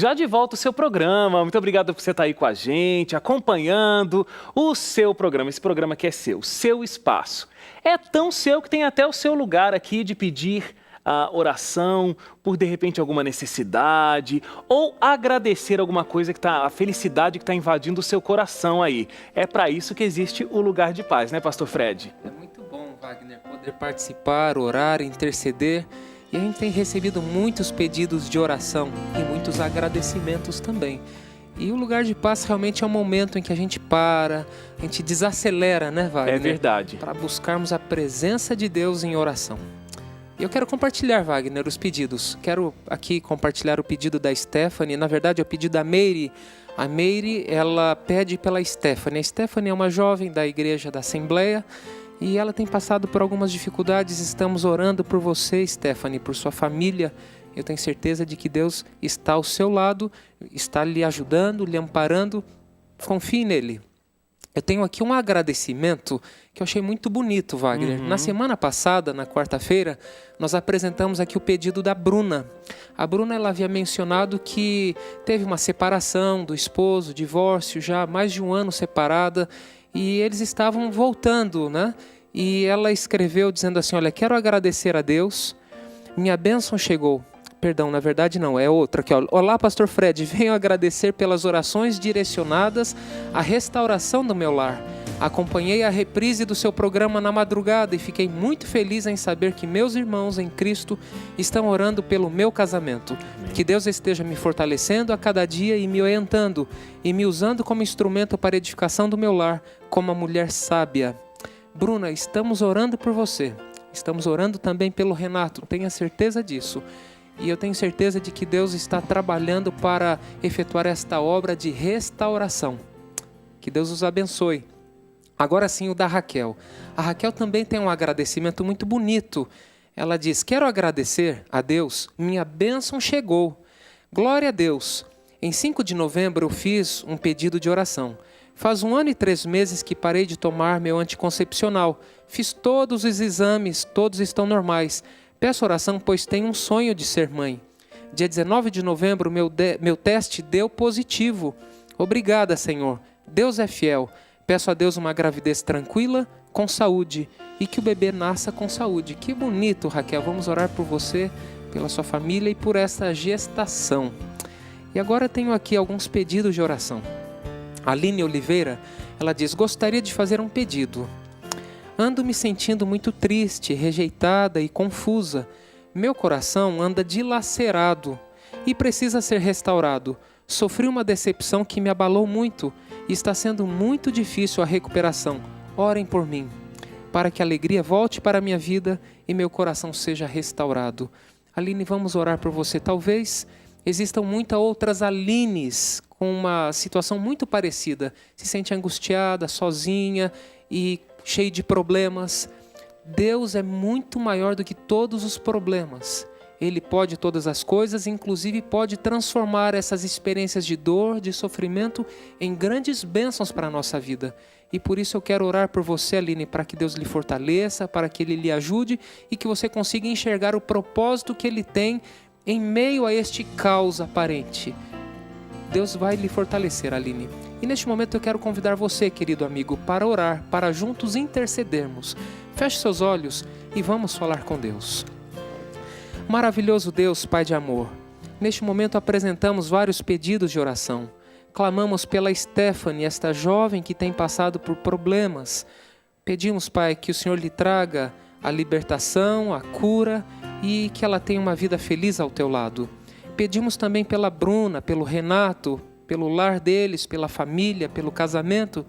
Já de volta o seu programa. Muito obrigado por você estar aí com a gente, acompanhando o seu programa. Esse programa que é seu espaço. É tão seu que tem até o seu lugar aqui de pedir a oração por, de repente, alguma necessidade ou agradecer alguma coisa a felicidade que está invadindo o seu coração aí. É para isso que existe o Lugar de Paz, né, Pastor Fred? É muito bom, Wagner, poder participar, orar, interceder. E a gente tem recebido muitos pedidos de oração e muitos agradecimentos também. E o Lugar de Paz realmente é um momento em que a gente para, a gente desacelera, né, Wagner? É verdade. Para buscarmos a presença de Deus em oração. E eu quero compartilhar, Wagner, os pedidos. Quero aqui compartilhar o pedido da Stephanie. Na verdade, é o pedido da Meire. A Meire, ela pede pela Stephanie. A Stephanie é uma jovem da igreja da Assembleia e ela tem passado por algumas dificuldades. Estamos orando por você, Stephanie, por sua família. Eu tenho certeza de que Deus está ao seu lado, está lhe ajudando, lhe amparando. Confie nele. Eu tenho aqui um agradecimento que eu achei muito bonito, Wagner. Na semana passada, na quarta-feira, nós apresentamos aqui o pedido da Bruna. A Bruna, ela havia mencionado que teve uma separação do esposo, divórcio, já há mais de um ano separada, e eles estavam voltando, né? E ela escreveu dizendo assim, olha, quero agradecer a Deus, minha bênção chegou. Perdão, na verdade não, é outra aqui, ó. Olá, Pastor Fred, venho agradecer pelas orações direcionadas à restauração do meu lar. Acompanhei a reprise do seu programa na madrugada e fiquei muito feliz em saber que meus irmãos em Cristo estão orando pelo meu casamento. Amém. Que Deus esteja me fortalecendo a cada dia e me orientando e me usando como instrumento para a edificação do meu lar, como uma mulher sábia. Bruna, estamos orando por você. Estamos orando também pelo Renato, tenha certeza disso. E eu tenho certeza de que Deus está trabalhando para efetuar esta obra de restauração. Que Deus os abençoe. Agora sim o da Raquel. A Raquel também tem um agradecimento muito bonito. Ela diz, quero agradecer a Deus, minha bênção chegou. Glória a Deus. Em 5 de novembro eu fiz um pedido de oração. Faz 1 ano e 3 meses que parei de tomar meu anticoncepcional. Fiz todos os exames, todos estão normais. Peço oração, pois tenho um sonho de ser mãe. Dia 19 de novembro, meu teste deu positivo. Obrigada, Senhor. Deus é fiel. Peço a Deus uma gravidez tranquila, com saúde, e que o bebê nasça com saúde. Que bonito, Raquel. Vamos orar por você, pela sua família e por essa gestação. E agora tenho aqui alguns pedidos de oração. A Aline Oliveira, ela diz, gostaria de fazer um pedido. Ando me sentindo muito triste, rejeitada e confusa. Meu coração anda dilacerado e precisa ser restaurado. Sofri uma decepção que me abalou muito e está sendo muito difícil a recuperação. Orem por mim, para que a alegria volte para a minha vida e meu coração seja restaurado. Aline, vamos orar por você. Talvez existam muitas outras Alines com uma situação muito parecida. Se sente angustiada, sozinha e cheio de problemas. Deus é muito maior do que todos os problemas. Ele pode todas as coisas, inclusive pode transformar essas experiências de dor, de sofrimento, em grandes bênçãos para a nossa vida. E por isso eu quero orar por você, Aline, para que Deus lhe fortaleça, para que Ele lhe ajude e que você consiga enxergar o propósito que Ele tem em meio a este caos aparente. Deus vai lhe fortalecer, Aline. E neste momento eu quero convidar você, querido amigo, para orar, para juntos intercedermos. Feche seus olhos e vamos falar com Deus. Maravilhoso Deus, Pai de amor, neste momento apresentamos vários pedidos de oração. Clamamos pela Stephanie, esta jovem que tem passado por problemas. Pedimos, Pai, que o Senhor lhe traga a libertação, a cura e que ela tenha uma vida feliz ao teu lado. Pedimos também pela Bruna, pelo Renato, pelo lar deles, pela família, pelo casamento,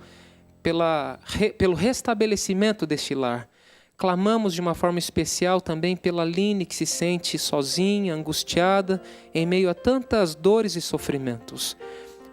pelo restabelecimento deste lar. Clamamos de uma forma especial também pela Aline, que se sente sozinha, angustiada, em meio a tantas dores e sofrimentos.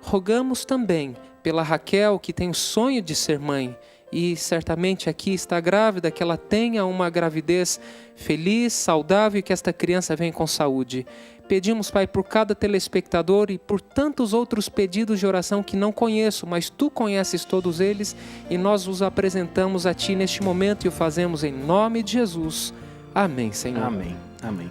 Rogamos também pela Raquel, que tem o sonho de ser mãe, e certamente aqui está grávida, que ela tenha uma gravidez feliz, saudável e que esta criança venha com saúde. Pedimos, Pai, por cada telespectador e por tantos outros pedidos de oração que não conheço, mas Tu conheces todos eles e nós os apresentamos a Ti neste momento e o fazemos em nome de Jesus. Amém, Senhor. Amém, amém.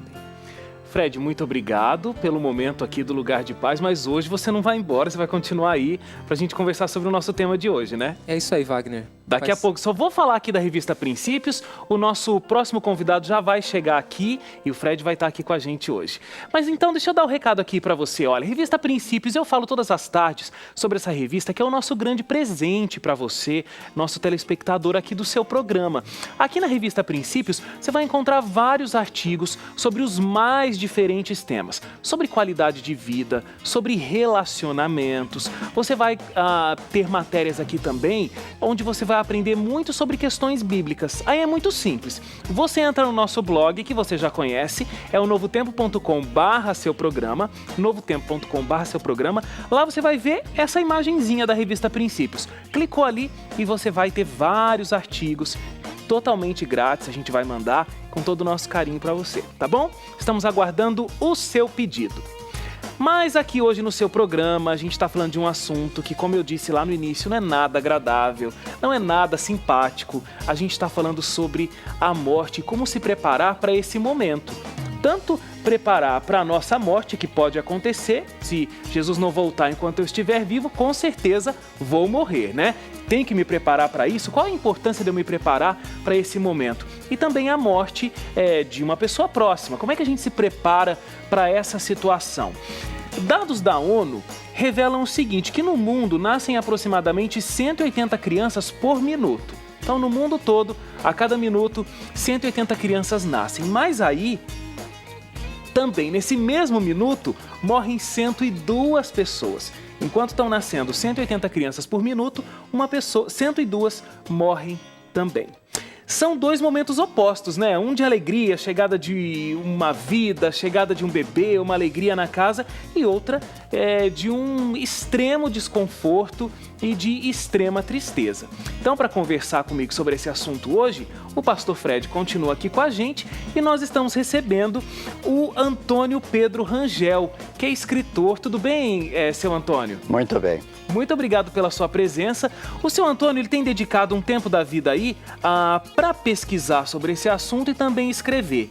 Fred, muito obrigado pelo momento aqui do Lugar de Paz, mas hoje você não vai embora, você vai continuar aí pra gente conversar sobre o nosso tema de hoje, né? É isso aí, Wagner. Daqui a pouco, só vou falar aqui da revista Princípios, o nosso próximo convidado já vai chegar aqui e o Fred vai estar aqui com a gente hoje. Mas então, deixa eu dar um recado aqui pra você, olha, revista Princípios, eu falo todas as tardes sobre essa revista, que é o nosso grande presente pra você, nosso telespectador aqui do seu programa. Aqui na revista Princípios, você vai encontrar vários artigos sobre os mais diferentes temas, sobre qualidade de vida, sobre relacionamentos. Você vai ter matérias aqui também, onde você vai aprender muito sobre questões bíblicas. Aí é muito simples. Você entra no nosso blog, que você já conhece, é o novotempo.com/seu programa, novotempo.com/seu programa. Lá você vai ver essa imagenzinha da revista Princípios. Clicou ali e você vai ter vários artigos totalmente grátis, a gente vai mandar com todo o nosso carinho para você, tá bom? Estamos aguardando o seu pedido. Mas aqui hoje no seu programa a gente está falando de um assunto que, como eu disse lá no início, não é nada agradável, não é nada simpático. A gente está falando sobre a morte e como se preparar para esse momento. Tanto preparar para a nossa morte, que pode acontecer, se Jesus não voltar enquanto eu estiver vivo, com certeza vou morrer, né? Tenho que me preparar para isso? Qual a importância de eu me preparar para esse momento? E também a morte de uma pessoa próxima. Como é que a gente se prepara para essa situação? Dados da ONU revelam o seguinte, que no mundo nascem aproximadamente 180 crianças por minuto. Então, no mundo todo, a cada minuto, 180 crianças nascem. Mas aí, também nesse mesmo minuto, morrem 102 pessoas. Enquanto estão nascendo 180 crianças por minuto, 102 morrem também. São dois momentos opostos, né? Um de alegria, chegada de uma vida, chegada de um bebê, uma alegria na casa, e outra de um extremo desconforto e de extrema tristeza. Então, para conversar comigo sobre esse assunto hoje, o pastor Fred continua aqui com a gente e nós estamos recebendo o Antônio Pedro Rangel, que é escritor. Tudo bem, seu Antônio? Muito bem. Muito obrigado pela sua presença. O seu Antônio, ele tem dedicado um tempo da vida aí para pesquisar sobre esse assunto e também escrever.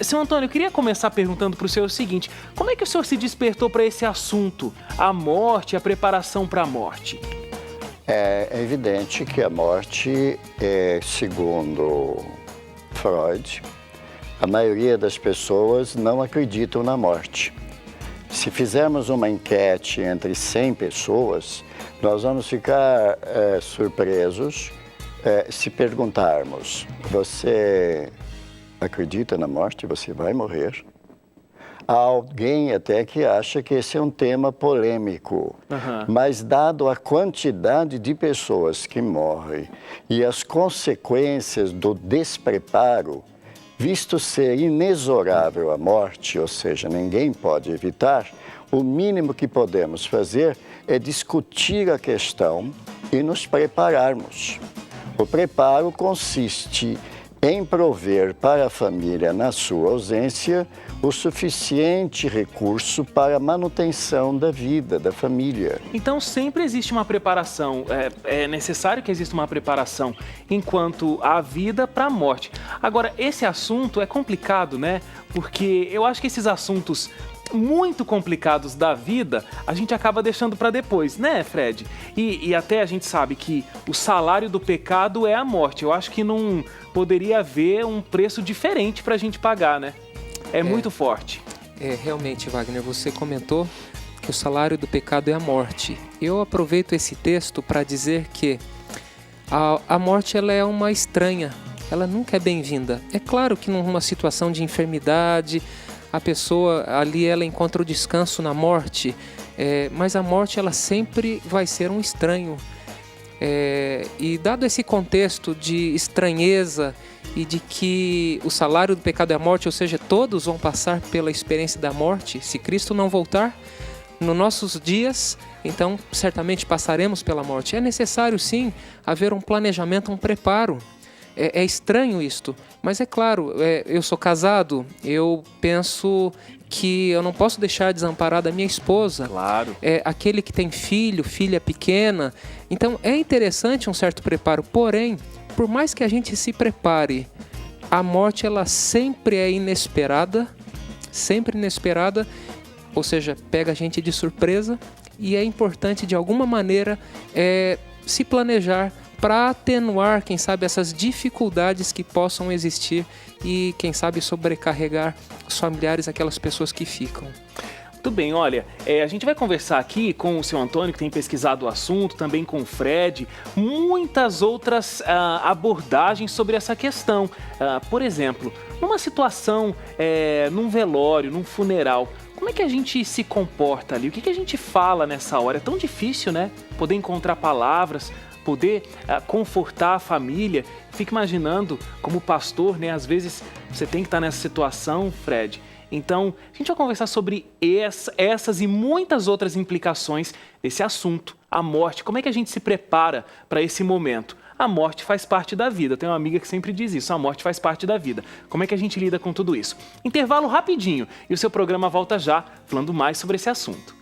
Seu Antônio, eu queria começar perguntando para o senhor o seguinte: como é que o senhor se despertou para esse assunto, a morte, a preparação para a morte? É evidente que a morte, segundo Freud, a maioria das pessoas não acreditam na morte. Se fizermos uma enquete entre 100 pessoas, nós vamos ficar surpresos se perguntarmos: você acredita na morte? Você vai morrer? Há alguém até que acha que esse é um tema polêmico, mas dado a quantidade de pessoas que morrem e as consequências do despreparo, visto ser inexorável a morte, ou seja, ninguém pode evitar, o mínimo que podemos fazer é discutir a questão e nos prepararmos. O preparo consiste em prover para a família, na sua ausência, o suficiente recurso para a manutenção da vida, da família. Então sempre existe uma preparação, é necessário que exista uma preparação enquanto há vida para a morte. Agora, esse assunto é complicado, né? Porque eu acho que esses assuntos muito complicados da vida, a gente acaba deixando para depois, né, Fred? E até a gente sabe que o salário do pecado é a morte. Eu acho que não poderia haver um preço diferente para a gente pagar, né? É muito forte. Realmente, Wagner, você comentou que o salário do pecado é a morte. Eu aproveito esse texto para dizer que a morte ela é uma estranha, ela nunca é bem-vinda. É claro que numa situação de enfermidade, a pessoa ali ela encontra o descanso na morte, mas a morte ela sempre vai ser um estranho. E dado esse contexto de estranheza e de que o salário do pecado é a morte, ou seja, todos vão passar pela experiência da morte, se Cristo não voltar nos nossos dias, então certamente passaremos pela morte. É necessário sim haver um planejamento, um preparo. É estranho isto, mas é claro, eu sou casado, eu penso que eu não posso deixar desamparada a minha esposa. Claro. Aquele que tem filho, filha pequena. Então é interessante um certo preparo, porém, por mais que a gente se prepare, a morte ela sempre é inesperada, sempre inesperada, ou seja, pega a gente de surpresa, e é importante de alguma maneira se planejar para atenuar, quem sabe, essas dificuldades que possam existir e, quem sabe, sobrecarregar os familiares, aquelas pessoas que ficam. Muito bem, olha, a gente vai conversar aqui com o seu Antônio, que tem pesquisado o assunto, também com o Fred, muitas outras abordagens sobre essa questão. Por exemplo, numa situação, num velório, num funeral, como é que a gente se comporta ali? O que a gente fala nessa hora? É tão difícil, né? Poder encontrar palavras, poder confortar a família. Fico imaginando, como pastor, né? Às vezes você tem que estar nessa situação, Fred. Então, a gente vai conversar sobre essas e muitas outras implicações desse assunto, a morte. Como é que a gente se prepara para esse momento? A morte faz parte da vida. Eu tenho uma amiga que sempre diz isso, a morte faz parte da vida. Como é que a gente lida com tudo isso? Intervalo rapidinho e o seu programa volta já, falando mais sobre esse assunto.